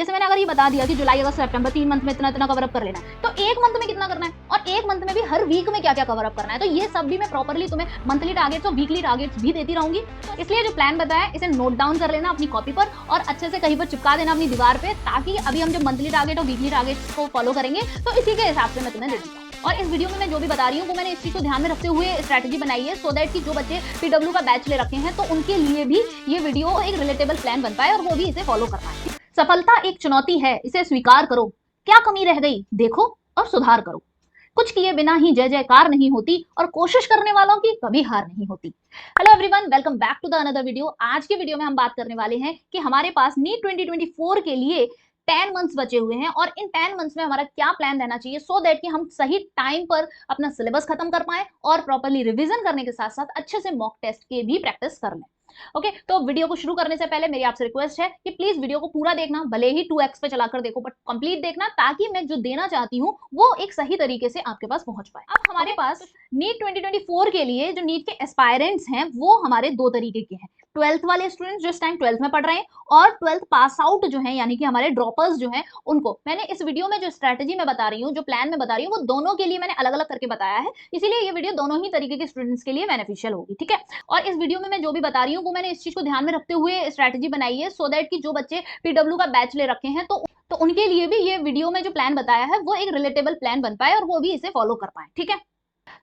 जैसे मैंने अगर ये बता दिया कि जुलाई अगस्त सितंबर 3 मंथ में इतना इतना कवर अप कर लेना है, तो एक मंथ में कितना करना है और एक मंथ में भी हर वीक में क्या क्या कवर अप करना है, तो ये सब भी मैं प्रॉपर्ली तुम्हें मंथली टारगेट्स और वीकली टारगेट्स भी देती रहूंगी। इसलिए जो प्लान बताया इसे नोट डाउन कर लेना अपनी कॉपी पर और अच्छे से कहीं पर चिपका देना अपनी दीवार पे, ताकि अभी हम जब मंथली टारगेट और वीकली टारगेट्स को फॉलो करेंगे तो इसी के हिसाब से मैं तुम्हें दे दूंगा। और इस वीडियो में मैं जो भी बता रही हूँ वो मैंने इस चीज को ध्यान में रखते हुए स्ट्रैटेजी बनाई है, सो दैट कि जो बच्चे पीडब्ल्यू का बैच ले रखे हैं तो उनके लिए भी ये वीडियो एक रिलेटेबल प्लान बन पाए और वो भी इसे फॉलो कर पाए। सफलता एक चुनौती है, इसे स्वीकार करो। क्या कमी रह गई देखो और सुधार करो। कुछ किए बिना ही जय जयकार नहीं होती और कोशिश करने वालों की कभी हार नहीं होती। Hello everyone, welcome back to the another video. आज के वीडियो में हम बात करने वाले हैं कि हमारे पास नीट 2024 के लिए 10 मंथ्स बचे हुए हैं और इन 10 मंथ्स में हमारा क्या प्लान रहना चाहिए, सो दैट कि हम सही टाइम पर अपना सिलेबस खत्म कर पाए और प्रॉपर्ली रिवीजन करने के साथ साथ अच्छे से मॉक टेस्ट की भी प्रैक्टिस कर लें। ओके, तो वीडियो को शुरू करने से पहले मेरी आपसे रिक्वेस्ट है कि प्लीज वीडियो को पूरा देखना, भले ही 2x पे चलाकर देखो बट कंप्लीट देखना, ताकि मैं जो देना चाहती हूँ वो एक सही तरीके से आपके पास पहुंच पाए। अब हमारे पास नीट 2024 के लिए जो नीट के एस्पायरेंट्स हैं वो हमारे दो तरीके के हैं। 12th वाले स्टूडेंट्स जो इस टाइम 12th में पढ़ रहे हैं और 12th पास आउट जो है यानी कि हमारे ड्रॉपर्स जो हैं उनको मैंने इस वीडियो में जो स्ट्रेटेजी में बता रही हूँ, जो प्लान में बता रही हूँ, वो दोनों के लिए मैंने अलग अलग करके बताया है, इसीलिए ये वीडियो दोनों ही तरीके के स्टूडेंट्स के लिए बेनिफिशियल होगी। ठीक है, और इस वीडियो में मैं जो भी बता रही हूँ वो मैंने इस चीज को ध्यान में रखते हुए स्ट्रेटेजी बनाई है, सो दैट कि जो बच्चे पीडब्ल्यू का बैच ले रखे हैं तो उनके लिए भी ये वीडियो में जो प्लान बताया है वो एक रिलेटेबल प्लान बन पाए और वो भी इसे फॉलो कर पाए। ठीक है,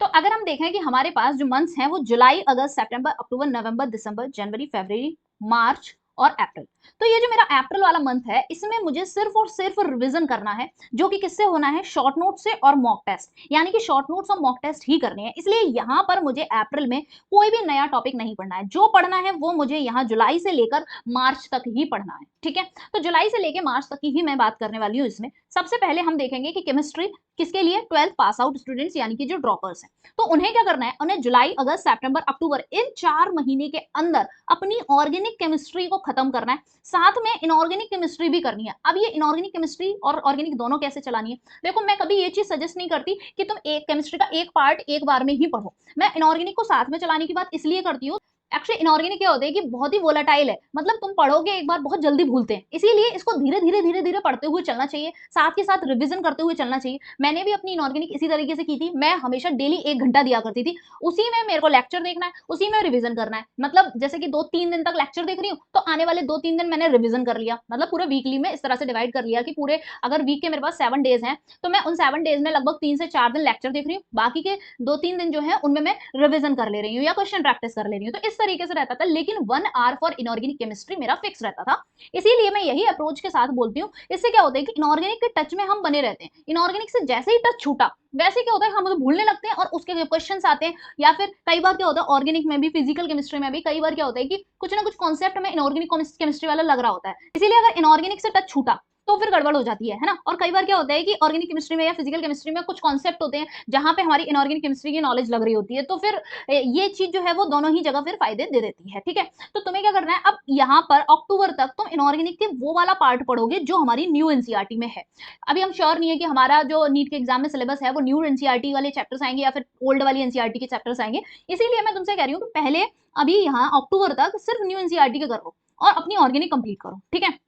तो अगर हम देखें कि हमारे पास जो मंथ्स हैं वो जुलाई, अगस्त, सितंबर, अक्टूबर, नवंबर, दिसंबर, जनवरी, फरवरी, मार्च और अप्रैल। तो ये जो मेरा अप्रैल वाला मंथ है इसमें मुझे सिर्फ और सिर्फ रिवीजन करना है, जो कि किससे होना है, शॉर्ट नोट से और मॉक टेस्ट, यानी कि शॉर्ट नोट्स और मॉक टेस्ट ही करने हैं। इसलिए यहाँ पर मुझे अप्रैल में कोई भी नया टॉपिक नहीं पढ़ना है, जो पढ़ना है वो मुझे यहाँ जुलाई से लेकर मार्च तक ही पढ़ना है। ठीक है, तो जुलाई से लेकर मार्च तक की ही मैं बात करने वाली हूँ। इसमें सबसे पहले हम देखेंगे कि केमिस्ट्री किसके लिए, 12th पास आउट स्टूडेंट्स यानी कि जो ड्रॉपर्स हैं, तो उन्हें क्या करना है, उन्हें जुलाई, अगस्त, सितंबर, अक्टूबर इन 4 महीने के अंदर अपनी ऑर्गेनिक केमिस्ट्री को खत्म करना है, साथ में इनऑर्गेनिक केमिस्ट्री भी करनी है। अब ये इनऑर्गेनिक केमिस्ट्री और ऑर्गेनिक दोनों कैसे चलानी है, देखो मैं कभी ये चीज सजेस्ट नहीं करती कि तुम एक केमिस्ट्री का एक पार्ट एक बार में ही पढ़ो। मैं इनऑर्गेनिक को साथ में चलाने की बात इसलिए करती हूँ, एक्चुअली इनऑर्गेनिक क्या होता है कि बहुत ही वोलेटाइल है, मतलब तुम पढ़ोगे एक बार बहुत जल्दी भूलते हैं, इसीलिए इसको धीरे धीरे पढ़ते हुए चलना चाहिए, साथ के साथ रिवीजन करते हुए चलना चाहिए। मैंने भी अपनी इनऑर्गेनिक इसी तरीके से की थी, मैं हमेशा डेली 1 घंटा दिया करती थी, उसी में मेरे को लेक्चर देखना है, उसी में रिवीजन करना है। मतलब जैसे कि 2-3 दिन तक लेक्चर देख रही हूँ तो आने वाले 2-3 दिन मैंने रिवीजन कर लिया, मतलब पूरे वीकली में इस तरह से डिवाइड कर लिया कि पूरे अगर वीक के मेरे पास 7 डेज हैं तो मैं उन 7 डेज में लगभग 3 से 4 दिन लेक्चर देख रही हूँ, बाकी के 2-3 दिन जो है उनमें मैं रिवीजन कर ले रही हूँ या क्वेश्चन प्रैक्टिस कर ले रही हूँ। तो इस तरीके से रहता था, लेकिन 1 आवर फॉर इनऑर्गेनिक केमिस्ट्री मेरा फिक्स रहता था, इसीलिए मैं यही अप्रोच के साथ बोलती हूँ। इससे क्या होता है कि इनऑर्गेनिक के टच में हम बने रहते हैं, इनऑर्गेनिक से जैसे ही टच छूटा वैसे क्या होता है हम उसे भूलने लगते हैं और उसके क्वेश्चंस आते हैं, या फिर कई बार क्या होता है ऑर्गेनिक में भी, फिजिकल केमिस्ट्री में भी कई बार क्या होता है कि कुछ ना कुछ कॉन्सेप्ट हमें इनऑर्गेनिक केमिस्ट्री वाला लग रहा होता है, इसीलिए अगर इनऑर्गेनिक से टच छूटा तो फिर गड़बड़ हो जाती है ना। और कई बार क्या होता है कि ऑर्गेनिक केमिस्ट्री में या फिजिकल केमिस्ट्री में कुछ कॉन्सेप्ट होते हैं जहां पे हमारी इनऑर्गेनिक केमिस्ट्री की नॉलेज लग रही होती है, तो फिर ये चीज जो है वो दोनों ही जगह फिर फायदे दे देती है। ठीक है, तो तुम्हें क्या करना है, अब यहाँ पर अक्टूबर तक तुम इनऑर्गेनिक के वो वाला पार्ट पढ़ोगे जो हमारी न्यू एनसीईआरटी में है। अभी हम श्योर नहीं है कि हमारा जो नीट के एग्जाम में सिलेबस है वो न्यू एनसीईआरटी वाले चैप्टर्स आएंगे या फिर ओल्ड वाली एनसीईआरटी के चैप्टर्स आएंगे, इसीलिए मैं तुमसे कह रही हूँ कि पहले अभी यहाँ अक्टूबर तक सिर्फ न्यू एनसीईआरटी के करो और अपनी ऑर्गेनिक कंप्लीट करो। ठीक है,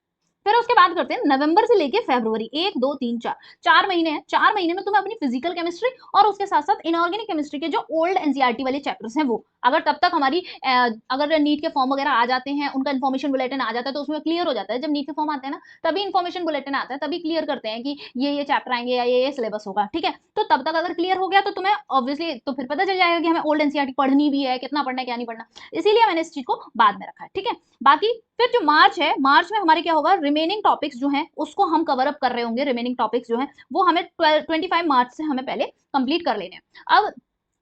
फिर उसके बाद करते हैं नवंबर से लेके फरवरी, 1 2 3 4 4 महीने हैं। 4 महीने में तुम्हें अपनी फिजिकल केमिस्ट्री और उसके साथ साथ इनऑर्गेनिक केमिस्ट्री के जो ओल्ड एनसीईआरटी वाले चैप्टर्स हैं वो, अगर तब तक हमारी अगर नीट के फॉर्म वगैरह आ जाते हैं, उनका इन्फॉर्मेशन बुलेटिन आ जाता है तो उसमें क्लियर हो जाता है। जब नीट के फॉर्म आते हैं ना तभी इन्फॉर्मेशन बुलेटिन आता है, तभी क्लियर करते हैं कि ये चैप्टर आएंगे या ये सिलेबस होगा। ठीक है, तो तब तक अगर क्लियर हो गया तो तुम्हें ऑब्वियसली तो फिर पता चल जाएगा कि हमें ओल्ड एनसीईआरटी पढ़नी भी है, कितना पढ़ना है क्या नहीं पढ़ना, इसीलिए मैंने इस चीज को बाद में रखा है। ठीक है, बाकी फिर जो मार्च है, मार्च में हमारे क्या होगा, रिमेनिंग टॉपिक्स जो हैं उसको हम कवर अप कर रहे होंगे। रिमेनिंग टॉपिक्स जो हैं वो हमें 25 मार्च से हमें पहले कंप्लीट कर लेने हैं। अब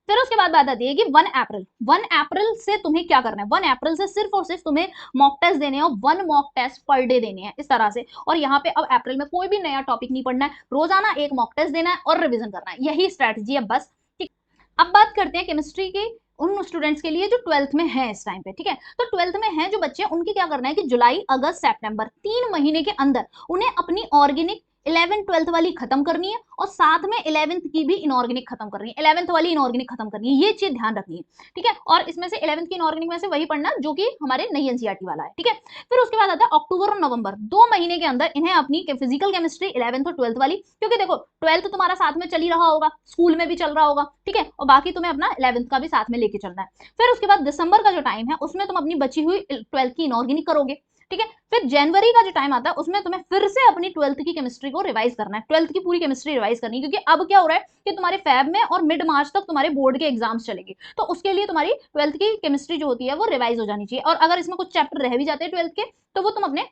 फिर उसके बाद बात आती है कि 1 अप्रैल से तुम्हें क्या करना है, 1 अप्रैल से सिर्फ और सिर्फ तुम्हें मॉक टेस्ट देने हैं और 1 मॉक टेस्ट पर डे देने हैं, इस तरह से। और यहाँ पे अब अप्रैल में कोई भी नया टॉपिक नहीं पढ़ना है, रोजाना 1 मॉक टेस्ट देना है और रिविजन करना है, यही स्ट्रैटेजी है बस। ठीक, अब बात करते हैं केमिस्ट्री की उन स्टूडेंट्स के लिए जो 12th में है इस टाइम पे। ठीक है, तो 12th में है जो बच्चे, उनके क्या करना है कि जुलाई, अगस्त, सितंबर 3 महीने के अंदर उन्हें अपनी ऑर्गेनिक 11th 12th वाली खत्म करनी है और साथ में 11th की भी इनऑर्गेनिक खत्म करनी है, 11th वाली इनऑर्गेनिक खत्म करनी है, ये चीज ध्यान रखनी है, ठीक है। और इसमें से 11th की इनऑर्गेनिक में से वही पढ़ना जो कि हमारे नई एनसीईआरटी वाला है, ठीक है। फिर उसके बाद आता है अक्टूबर और नवंबर, 2 महीने के अंदर इन्हें अपनी फिजिकल केमिस्ट्री 11th और 12th वाली, क्योंकि देखो 12th तुम्हारा साथ में चल ही रहा होगा, स्कूल में भी चल रहा होगा, ठीक है, और बाकी तुम्हें अपना 11th का भी साथ में लेके चलना है। फिर उसके बाद दिसंबर का जो टाइम है उसमें तुम अपनी बची हुई 12th की इनऑर्गेनिक करोगे, ठीक है। फिर जनवरी का जो टाइम आता है उसमें तुम्हें फिर से अपनी 12th की केमिस्ट्री को रिवाइज करना है, 12th की पूरी केमिस्ट्री रिवाइज करनी है, क्योंकि अब क्या हो रहा है कि तुम्हारे फैब में और मिड मार्च तक तुम्हारे बोर्ड के एग्जाम्स चलेंगे, तो उसके लिए तुम्हारी 12th की केमिस्ट्री जो होती है वो रिवाइज हो जानी चाहिए, और अगर इसमें कुछ चैप्टर रह भी जाते हैं 12th के तो वो तुम अपने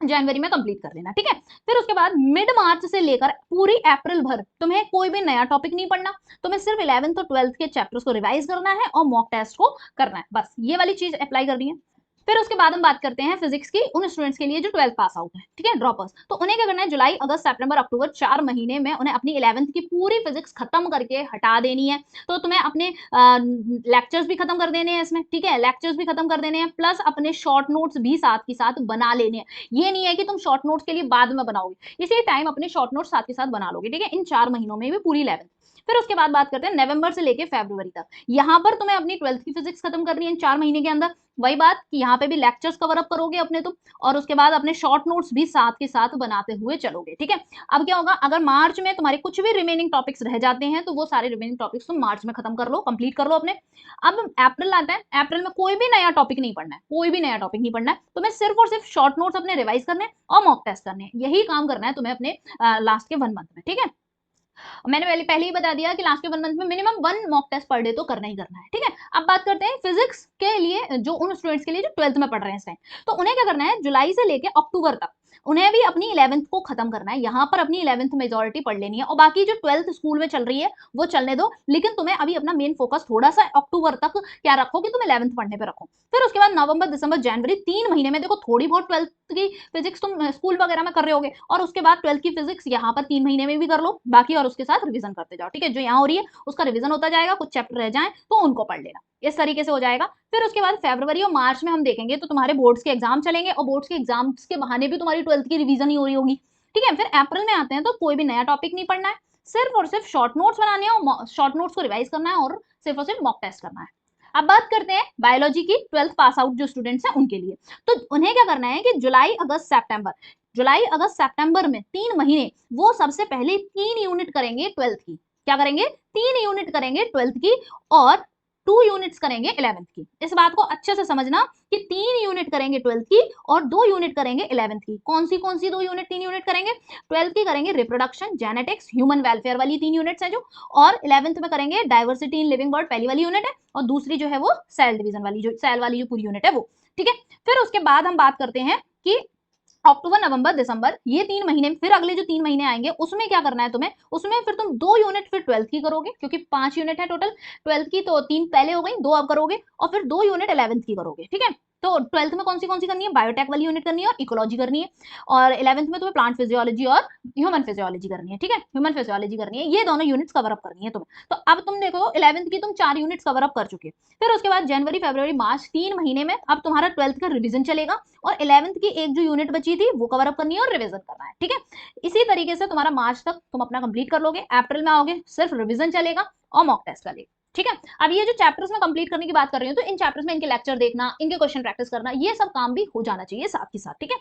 जनवरी में कंप्लीट कर लेना, ठीक है। फिर उसके बाद मिड मार्च से लेकर पूरी अप्रैल भर तुम्हें कोई भी नया टॉपिक नहीं पढ़ना, तुम्हें सिर्फ 11th और 12th के चैप्टर्स को रिवाइज करना है और मॉक टेस्ट को करना है, बस ये वाली चीज अप्लाई करनी है। फिर उसके बाद हम बात करते हैं फिजिक्स की उन स्टूडेंट्स के लिए जो 12th पास आउट है, ठीक है, ड्रॉपर्स, तो उन्हें क्या करना है, जुलाई अगस्त सितंबर अक्टूबर 4 महीने में उन्हें अपनी 11th की पूरी फिजिक्स खत्म करके हटा देनी है। तो तुम्हें अपने लेक्चर्स भी खत्म कर देने हैं इसमें, ठीक है, लेक्चर्स भी खत्म कर देने हैं, प्लस अपने शॉर्ट नोट्स भी साथ के साथ बना लेने हैं। ये नहीं है कि तुम शॉर्ट नोट्स के लिए बाद में बनाओगे, इसी टाइम अपने शॉर्ट नोट्स साथ के साथ बना लोगे, ठीक है, इन 4 महीनों में भी पूरी 11th। फिर उसके बाद बात करते हैं नवंबर से लेके फरवरी तक, यहाँ पर तुम्हें अपनी 12th की फिजिक्स खत्म करनी है इन 4 महीने के अंदर। वही बात कि यहाँ पे भी लेक्चर्स कवर अप करोगे अपने तुम, और उसके बाद अपने शॉर्ट नोट्स भी साथ के साथ बनाते हुए चलोगे, ठीक है। अब क्या होगा, अगर मार्च में तुम्हारे कुछ भी रिमेनिंग टॉपिक्स रह जाते हैं तो वो सारे रिमेनिंग टॉपिक्स तुम मार्च में खत्म कर लो, कंप्लीट कर लो अपने। अब अप्रैल आता है, अप्रैल में कोई भी नया टॉपिक नहीं पढ़ना है, कोई भी नया टॉपिक नहीं पढ़ना है, तुम्हें सिर्फ और सिर्फ शॉर्ट नोट्स अपने रिवाइज करने और मॉक टेस्ट करने, यही काम करना है तुम्हें अपने लास्ट के 1 मंथ में, ठीक है। मैंने पहले ही बता दिया कि लास्ट के 1 मंथ में minimum 1 mock test per day तो करना ही करना है, ठीक है। अब बात करते हैं फिजिक्स के लिए, जो उन स्टूडेंट्स के लिए जो 12th में पढ़ रहे हैं इस टाइम, तो उन्हें क्या करना है, जुलाई से लेके अक्टूबर तक उन्हें भी अपनी 11th को खत्म करना है, यहाँ पर अपनी 11th मेजोरिटी पढ़ लेनी है, और बाकी जो 12th स्कूल में चल रही है वो चलने दो, लेकिन तुम्हें अभी अपना मेन फोकस थोड़ा सा अक्टूबर तक क्या रखो कि तुम 11th पढ़ने पे रखो। फिर उसके बाद नवंबर दिसंबर जनवरी 3 महीने में देखो थोड़ी बहुत 12th की फिजिक्स तुम स्कूल वगैरह में कर रहे होगे, और उसके बाद 12th की फिजिक्स यहाँ पर 3 महीने में भी कर लो बाकी, और उसके साथ रिविजन करते जाओ, ठीक है, जो यहाँ हो रही है उसका रिविजन होता जाएगा, कुछ चैप्टर रह जाए तो उनको पढ़ लेना, इस तरीके से हो जाएगा। फिर उसके बाद फरवरी और मार्च में हम देखेंगे तो तुम्हारे बोर्ड्स के एग्जाम चलेंगे, और बोर्ड्स के एग्जाम्स के बहाने भी तुम्हारी 12th की रिवीजन ही हो रही होगी, ठीक है। फिर अप्रैल में आते हैं तो कोई भी नया टॉपिक नहीं पढ़ना है, सिर्फ और सिर्फ शॉर्ट नोट्स बनाने हैं और शॉर्ट नोट्स को रिवाइज करना है और सिर्फ मॉक टेस्ट करना है। अब बात करते हैं बायोलॉजी की 12th पास आउट जो स्टूडेंट्स हैं उनके लिए, तो उन्हें क्या करना है कि जुलाई अगस्त सितंबर में 3 महीने वो सबसे पहले 3 यूनिट करेंगे 12th की, क्या करेंगे, 3 यूनिट करेंगे 12th की, और 2 यूनिट्स करेंगे 11th की। इस बात को अच्छे से समझना कि 3 यूनिट करेंगे 12th की और 2 यूनिट करेंगे 11th की। कौन सी 2 यूनिट 3 यूनिट करेंगे, 12th की करेंगे रिप्रोडक्शन, जेनेटिक्स, ह्यूमन वेलफेयर वाली 3 यूनिट्स है जो, और 11th में करेंगे डाइवर्सिटी इन लिविंग वर्ल्ड, पहली वाली यूनिट है, और दूसरी जो है वो सेल डिवीजन वाली, जो सेल वाली जो पूरी यूनिट है वो, ठीक है। फिर उसके बाद हम बात करते हैं कि अक्टूबर नवंबर दिसंबर ये 3 महीने, फिर अगले जो 3 महीने आएंगे उसमें क्या करना है तुम्हें, उसमें फिर तुम 2 यूनिट फिर 12th की करोगे, क्योंकि 5 यूनिट है टोटल 12th की, तो 3 पहले हो गई, 2 अब करोगे, और फिर 2 यूनिट 11th की करोगे, ठीक है। तो 12th में कौन सी करनी है, बायोटेक वाली यूनिट करनी है और इकोलॉजी करनी है, और 11th में तुम्हें प्लांट फिजियोलॉजी और ह्यूमन फिजियोलॉजी करनी है, ठीक है, ह्यूमन फिजियोलॉजी करनी है, ये दोनों यूनिट्स कवर अप करनी है तुम्हें। तो अब तुम देखो 11th की तुम 4 यूनिट्स कवर अप कर चुके, फिर उसके बाद जनवरी फरवरी मार्च 3 महीने में अब तुम्हारा 12th का रिविजन चलेगा, और 11th की एक जो यूनिट बची थी वो कवर अप करनी है और रिवीजन करना है, ठीक है। इसी तरीके से तुम्हारा मार्च तक तुम अपना कंप्लीट कर लोगे, अप्रैल में आओगे सिर्फ रिवीजन चलेगा और मॉक टेस्ट चलेगा, ठीक है। अब ये जो चैप्टर्स में कंप्लीट करने की बात कर रही हूँ, तो इन चैप्टर्स में इनके लेक्चर देखना, इनके क्वेश्चन प्रैक्टिस करना, ये सब काम भी हो जाना चाहिए साथ ही साथ, ठीक है।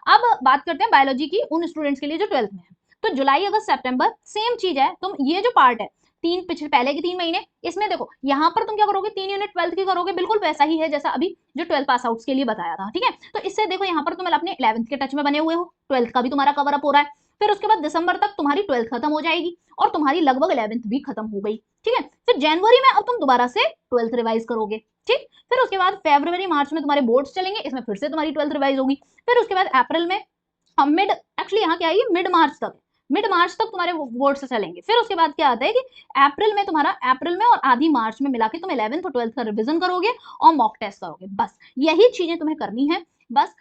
अब बात करते हैं बायोलॉजी की उन स्टूडेंट्स के लिए जो 12th में है, तो जुलाई अगस्त सितंबर सेम चीज है, तुम ये जो पार्ट है पहले के 3 महीने, इसमें देखो यहाँ पर तुम क्या करोगे, 3 यूनिट 12th की करोगे, बिल्कुल वैसा ही है जैसा अभी जो 12th पास आउट्स के लिए बताया था, ठीक है। तो इससे देखो यहाँ पर तुम अपने 11th के टच में बने हुए हो, 12th का भी तुम्हारा कवर अप हो रहा है, फिर उसके बाद दिसंबर तक तुम्हारी 12th खत्म हो जाएगी और तुम्हारी लगभग 11th भी खत्म हो गई, ठीक है। फिर जनवरी में अब तुम दोबारा से 12th रिवाइज करोगे, ठीक। फिर उसके बाद फरवरी मार्च में तुम्हारे बोर्ड्स चलेंगे, इसमें फिर से तुम्हारी 12th रिवाइज होगी। फिर उसके बाद अप्रैल में यहाँ क्या है, मिड मार्च तक तुम्हारे बोर्ड से चलेंगे। फिर उसके बाद क्या आता है कि अप्रैल में और आधी मार्च में मिला के तुम 11th और 12th का रिवीजन करोगे और मॉक टेस्ट करोगे, बस यही चीजें तुम्हें करनी है, बस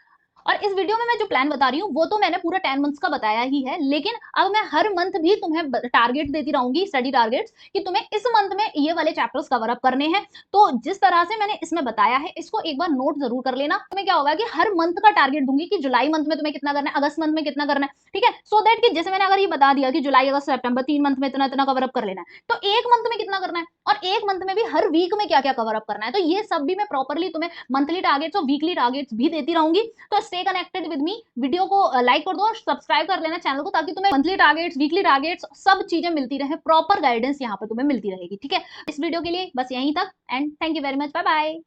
और इस वीडियो में मैं जो प्लान बता रही हूँ वो तो मैंने पूरा 10 मंथ्स का बताया ही है, लेकिन अब मैं हर मंथ भी तुम्हें टारगेट देती रहूंगी, स्टडी टारगेट्स, कि तुम्हें इस मंथ में ये वाले चैप्टर्स कवर अप करने हैं। तो जिस तरह से मैंने इसमें बताया है इसको एक बार नोट जरूर कर लेना। तुम्हें क्या होगा कि हर मंथ का टारगेट दूंगी कि जुलाई मंथ में तुम्हें कितना करना है, अगस्त मंथ में कितना करना है, ठीक है। सो दैट कि जैसे मैंने अगर ये बता दिया कि जुलाई अगस्त सितंबर 3 मंथ में इतना इतना कवर अप कर लेना है, तो एक मंथ में कितना करना है, और एक मंथ में भी हर वीक में क्या क्या कवर अप करना है, तो ये सब भी मैं प्रॉपरली तुम्हें मंथली टारगेट्स और वीकली टारगेट्स भी देती रहूंगी। तो stay connected with me, video को लाइक कर दो और सब्सक्राइब कर लेना चैनल को, ताकि तुम्हें मंथली टारगेट्स, वीकली टारगेट्स, सब चीजें मिलती रहे, प्रॉपर गाइडेंस यहाँ पर तुम्हें मिलती रहेगी, ठीक है। इस वीडियो के लिए बस यहीं तक, and thank you very much, bye bye.